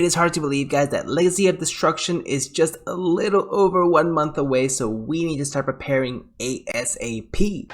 It is hard to believe, guys, that Legacy of Destruction is just a little over 1 month away, so we need to start preparing ASAP.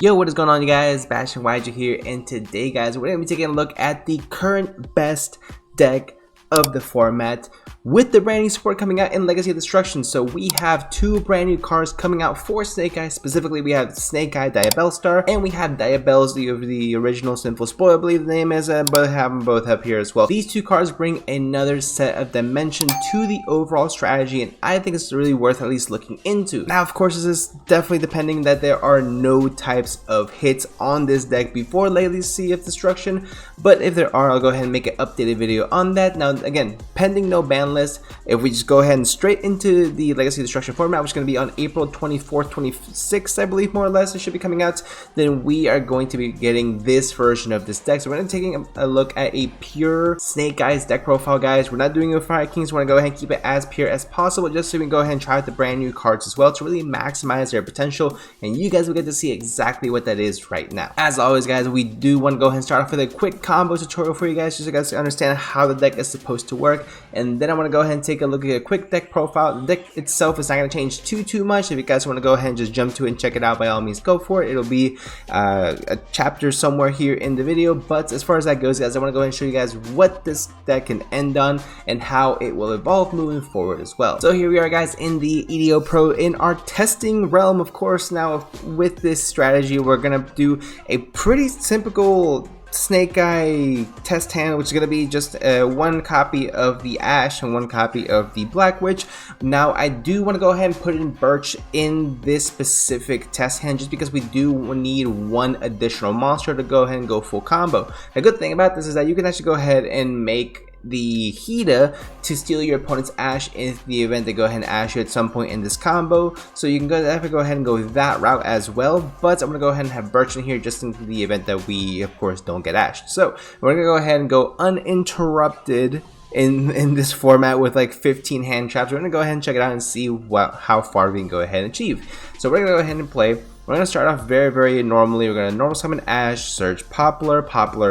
Yo, what is going on, you guys? BashtianYgo here, and today, guys, we're going to be taking a look at the current best deck of the format with the brand new support coming out in Legacy of Destruction. So we have 2 brand new cards coming out for Snake Eyes. Specifically, we have Snake Eye Diabellstar, and we have Diabell's, the original Sinful Spoil, I believe the name is, but have them both up here as well. These 2 cards bring another set of dimension to the overall strategy, and I think it's really worth at least looking into. Now, of course, this is definitely depending that there are no types of hits on this deck before Legacy of Destruction, but if there are, I'll go ahead and make an updated video on that. Now, again, pending no ban list, if we just go ahead and straight into the Legacy of Destruction format, which is going to be on April 24th, 26th, I believe, more or less, it should be coming out, then we are going to be getting this version of this deck. So we're going to be taking a look at a pure Snake Eyes deck profile, guys. We're not doing a Fire Kings. We're going to go ahead and keep it as pure as possible, just so we can go ahead and try out the brand new cards as well to really maximize their potential, and you guys will get to see exactly what that is right now. As always, guys, we do want to go ahead and start off with a quick combo tutorial for you guys, just so you guys can understand how the deck is supposed to work, and then I want to go ahead and take a look at a quick deck profile. The deck itself is not going to change too much. If you guys want to go ahead and just jump to it and check it out, by all means go for it. It'll be a chapter somewhere here in the video, but as far as that goes, guys, I want to go ahead and show you guys what this deck can end on and how it will evolve moving forward as well. So here we are, guys, in the EDO Pro in our testing realm. Of course, now with this strategy, we're going to do a pretty typical Snake Eye test hand, which is going to be just 1 copy of the Ash and 1 copy of the Black Witch. Now, I do want to go ahead and put in Birch in this specific test hand, just because we do need 1 additional monster to go ahead and go full combo. The good thing about this is that you can actually go ahead and make the Hida to steal your opponent's Ash in the event they go ahead and Ash you at some point in this combo. So you can go ahead and go that route as well, but I'm going to go ahead and have Birch in here just in the event that we, of course, don't get Ashed. So we're going to go ahead and go uninterrupted in this format with like 15 hand traps. We're going to go ahead and check it out and see how far we can go ahead and achieve. So we're going to go ahead and play. We're going to start off very normally. We're going to normal summon Ash, search Poplar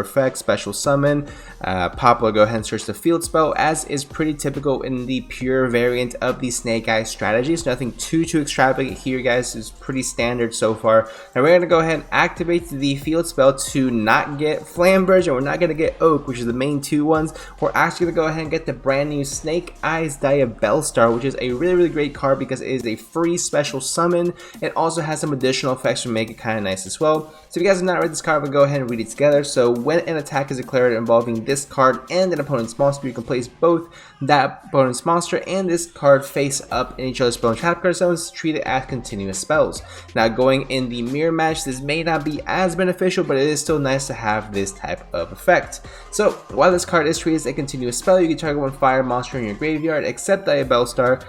effect, special summon. Poplar, go ahead and search the field spell, as is pretty typical in the pure variant of the Snake Eye strategy. So nothing too extravagant here, guys. It's pretty standard so far. Now we're going to go ahead and activate the field spell to not get Flamberge, and we're not going to get Oak, which is the main 2 ones. We're actually going to go ahead and get the brand new Snake Eyes Diabellstar, which is a really great card because it is a free special summon. It also has some additional effects to make it kind of nice as well. So if you guys have not read this card, we'll go ahead and read it together. So when an attack is declared involving this card and an opponent's monster, you can place both that opponent's monster and this card face up in each other's spell and trap card zones, treat it as continuous spells. Now, going in the mirror match, this may not be as beneficial, but it is still nice to have this type of effect. So while this card is treated as a continuous spell, you can target 1 fire monster in your graveyard except Diabellstar.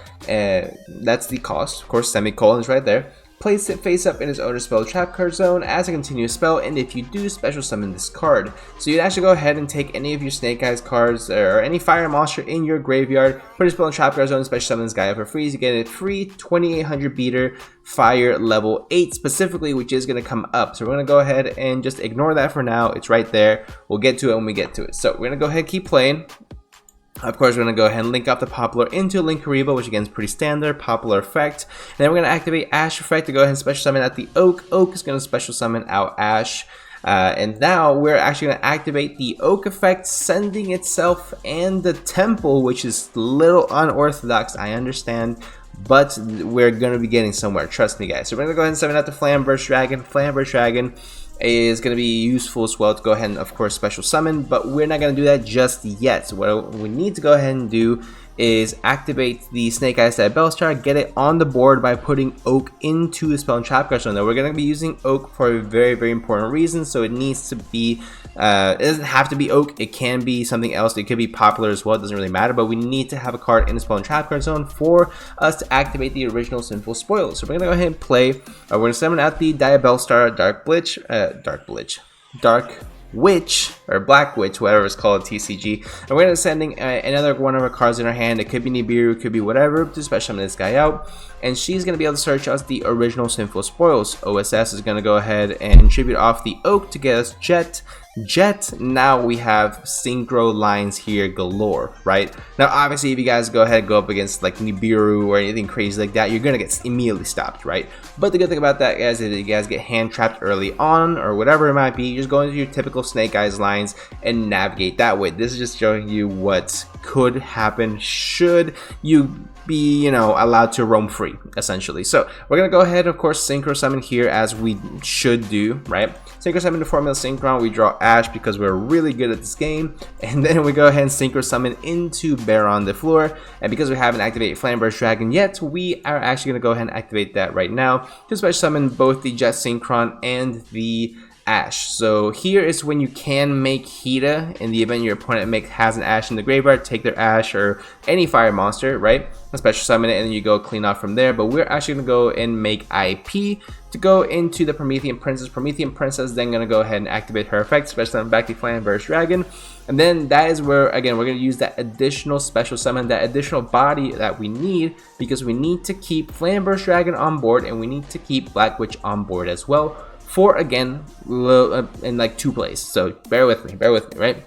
That's the cost, of course, semicolon is right there. Place it face up in its owner's spell trap card zone as a continuous spell, and if you do, special summon this card. So you'd actually go ahead and take any of your Snake Eyes cards or any fire monster in your graveyard, put a spell in trap card zone, and special summon this guy up for free. You get a free 2800 beater fire level 8 specifically, which is going to come up. So we're going to go ahead and just ignore that for now. It's right there. We'll get to it when we get to it. So we're going to go ahead and keep playing. Of course, we're going to go ahead and link up the Poplar into Linkuriboh, which again is pretty standard, Poplar effect. And then we're going to activate Ash effect to go ahead and special summon out the Oak. Oak is going to special summon out Ash. And now we're actually going to activate the Oak effect, sending itself and the Temple, which is a little unorthodox, I understand, but we're going to be getting somewhere, trust me, guys. So we're going to go ahead and summon out the Flamberge Dragon. Flamberge Dragon is going to be useful as well to go ahead and, of course, special summon, but we're not going to do that just yet. So what we need to go ahead and do is activate the Snake Eyes Diabellstar, get it on the board by putting Oak into the spell and trap card zone. Now we're going to be using Oak for a very important reason, so it needs to be, it doesn't have to be Oak, it can be something else, it could be Poplar as well, it doesn't really matter, but we need to have a card in the spell and trap card zone for us to activate the original Sinful Spoil. So we're going to go ahead and play, we're going to summon out the Diabellstar Dark Witch, or Black Witch, whatever it's called, TCG. And we're going to be sending another one of our cards in our hand. It could be Nibiru, it could be whatever, to special summon this guy out. and she's going to be able to search us the original Sinful Spoils. OSS is going to go ahead and tribute off the Oak to get us Jet. Now we have synchro lines here galore, right? Now obviously if you guys go ahead and go up against like Nibiru or anything crazy like that, you're gonna get immediately stopped, right? But the good thing about that, guys, is if you guys get hand trapped early on or whatever it might be, you just go into your typical Snake Eyes lines and navigate that way. This is just showing you what could happen should you be, you know, allowed to roam free, essentially. So we're gonna go ahead, of course, synchro summon here as we should do, right? Synchro summon to formula synchron. We draw Ash because we're really good at this game, and then we go ahead and synchro summon into Baron the Floor. And because we haven't activated Flameburst Dragon yet, we are actually gonna go ahead and activate that right now to special summon both the Jet Synchron and the Ash. So here is when you can make Hida in the event your opponent has an Ash in the graveyard. Take their Ash or any fire monster, right? Special summon it, and then you go clean off from there. But we're actually gonna go and make IP to go into the Promethean Princess. Promethean Princess then gonna go ahead and activate her effect, special summon back the Flameburst Dragon. And then that is where, again, we're gonna use that additional special summon, that additional body that we need, because we need to keep Flameburst Dragon on board, and we need to keep Black Witch on board as well, for, again, in like 2 plays. So bear with me, right?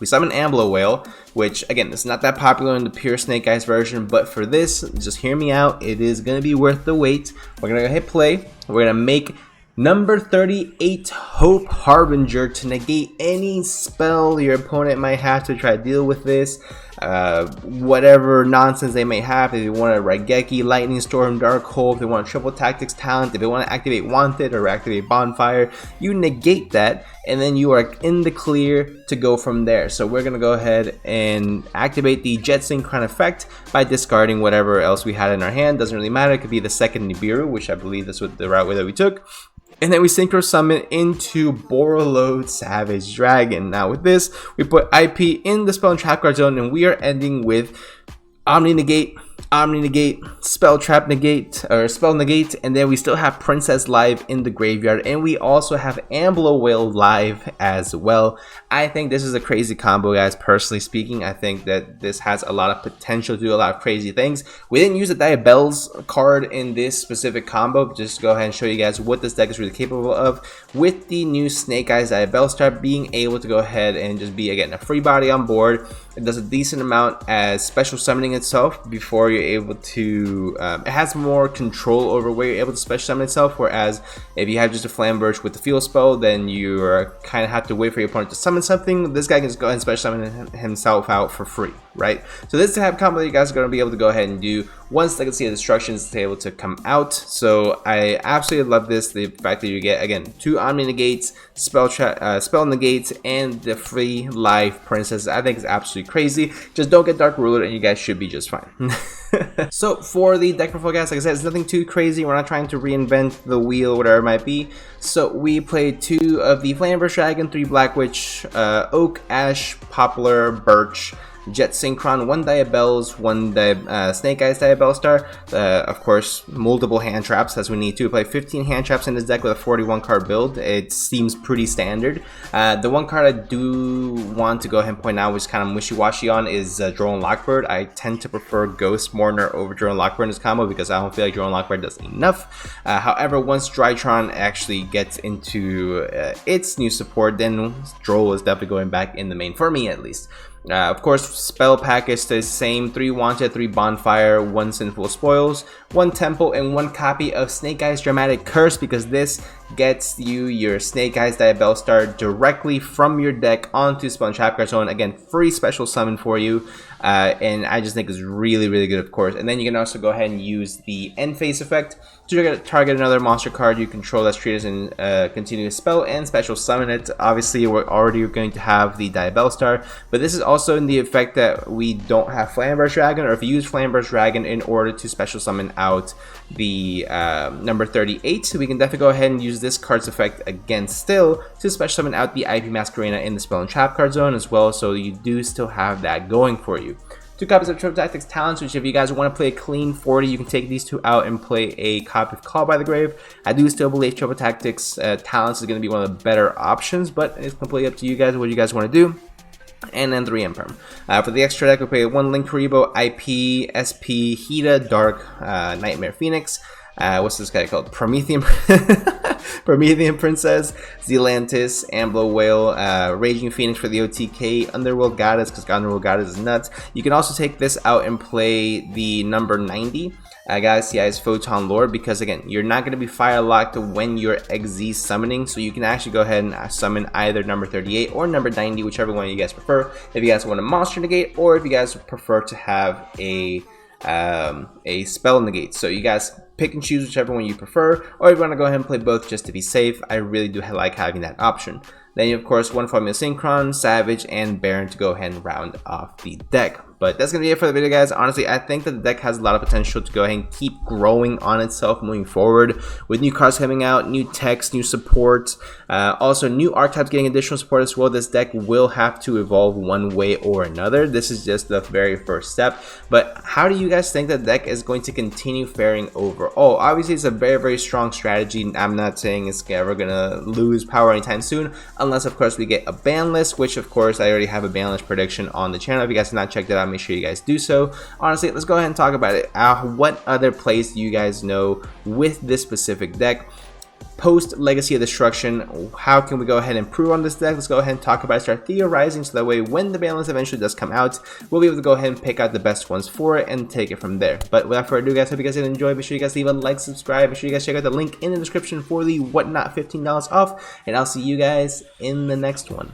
We summon Amblo Whale, which, again, it's not that popular in the pure Snake Eyes version, but for this, just hear me out, it is going to be worth the wait. We're going to hit play. We're going to make number 38 Hope Harbinger to negate any spell your opponent might have to try to deal with this. Whatever nonsense they may have, if they want a Raigeki, Lightning Storm, Dark Hole, if they want a Triple Tactics talent, if they want to activate Wanted or activate Bonfire, you negate that, and then you are in the clear to go from there. So we're going to go ahead and activate the Jet Synchron effect by discarding whatever else we had in our hand. Doesn't really matter, it could be the second Nibiru, which I believe that's what the route that we took. And then we synchro summon into Borreload Savage Dragon. Now with this, we put IP in the spell and trap card zone, and we are ending with Omni Negate, Spell Trap Negate, or Spell Negate, and then we still have Princess live in the graveyard, and we also have Amblo Whale live as well. I think this is a crazy combo, guys. Personally speaking, I think that this has a lot of potential to do a lot of crazy things. We didn't use the Diabell's card in this specific combo, just to go ahead and show you guys what this deck is really capable of, with the new Snake Eyes Diabell Star being able to go ahead and just be, again, a free body on board. It does a decent amount as special summoning itself before you're able to, it has more control over where you're able to special summon itself, whereas if you have just a Flame Burst with the field spell, then you kind of have to wait for your opponent to summon something. This guy can just go ahead and special summon himself out for free, right? So this is the type of combo that you guys are going to be able to go ahead and do once Legacy of Destruction is able to come out. So I absolutely love this, the fact that you get, again, 2 Omni Negates, Spell Negates, and the free live Princess. I think it's absolutely crazy. Just don't get Dark Ruler and you guys should be just fine. So for the deck profile, guys, like I said, it's nothing too crazy. We're not trying to reinvent the wheel, whatever it might be. So we played 2 of the Flameburst Dragon, 3 Black Witch, Oak, Ash, Poplar, Birch, Jet Synchron, 1 Diabell's, 1 Snake Eyes Diabell Star, of course, multiple hand traps as we need to. We play 15 hand traps in this deck with a 41 card build. It seems pretty standard. The one card I do want to go ahead and point out, which is kind of wishy-washy on, is Drone Lockbird. I tend to prefer Ghost Mourner over Drone Lockbird in this combo because I don't feel like Drone Lockbird does enough. However, once Drytron actually gets into its new support, then Droll is definitely going back in the main, for me at least. Of course, spell package stays the same: 3 Wanted, 3 Bonfire, 1 Sinful Spoils, 1 Temple, and 1 copy of Snake Eyes Dramatic Curse, because this gets you your Snake Eyes Diabell Star directly from your deck onto Spell and Trap Card Zone. Again, free special summon for you, and I just think it's really, really good, of course. And then you can also go ahead and use the End Phase effect to target another monster card you control that's treated as a continuous spell and special summon it. Obviously, we're already going to have the Diabell Star, but this is also in the effect that we don't have Flameburst Dragon, or if you use Flameburst Dragon in order to special summon out the number 38, we can definitely go ahead and use this card's effect again still to special summon out the IP Masquerena in the Spell and Trap card zone as well, so you do still have that going for you. 2 copies of Triple Tactics Talents, which if you guys want to play a clean 40, you can take these 2 out and play a copy of Call by the Grave. I do still believe Triple Tactics Talents is going to be one of the better options, but it's completely up to you guys what you guys want to do. and then 3 Imperm. For the extra deck, we play 1 Link Kuriboh, IP, SP, Hida, Dark, Nightmare Phoenix. What's this guy called? Promethean Promethean Princess, Zealantis, Amblo Whale, Raging Phoenix for the OTK, Underworld Goddess, because Underworld Goddess is nuts. You can also take this out and play the number 90. Galaxy Eyes Photon Lord, because again, you're not going to be fire locked when you're XZ summoning, so you can actually go ahead and summon either number 38 or number 90, whichever one you guys prefer. If you guys want a monster negate, or if you guys prefer to have a spell negate, so you guys pick and choose whichever one you prefer, or if you want to go ahead and play both just to be safe. I really do like having that option. Then you of course 1 Formula Synchron, Savage, and Baron to go ahead and round off the deck. But that's going to be it for the video, guys. Honestly, I think that the deck has a lot of potential to go ahead and keep growing on itself moving forward, with new cards coming out, new text, new support, also new archetypes getting additional support as well. This deck will have to evolve one way or another. This is just the very first step. But how do you guys think the deck is going to continue faring overall? Obviously, it's a very, very strong strategy. I'm not saying it's ever going to lose power anytime soon, unless, of course, we get a ban list, which, of course, I already have a ban list prediction on the channel. If you guys have not checked it out, make sure you guys do so. Honestly, let's go ahead and talk about it. What other plays do you guys know with this specific deck? Post Legacy of Destruction, how can we go ahead and improve on this deck? Let's go ahead and talk about it, start theorizing, so that way when the ban list eventually does come out, we'll be able to go ahead and pick out the best ones for it and take it from there. But without further ado, guys, hope you guys did enjoy. Make sure you guys leave a like, subscribe, make sure you guys check out the link in the description for the Whatnot $15 off, and I'll see you guys in the next one.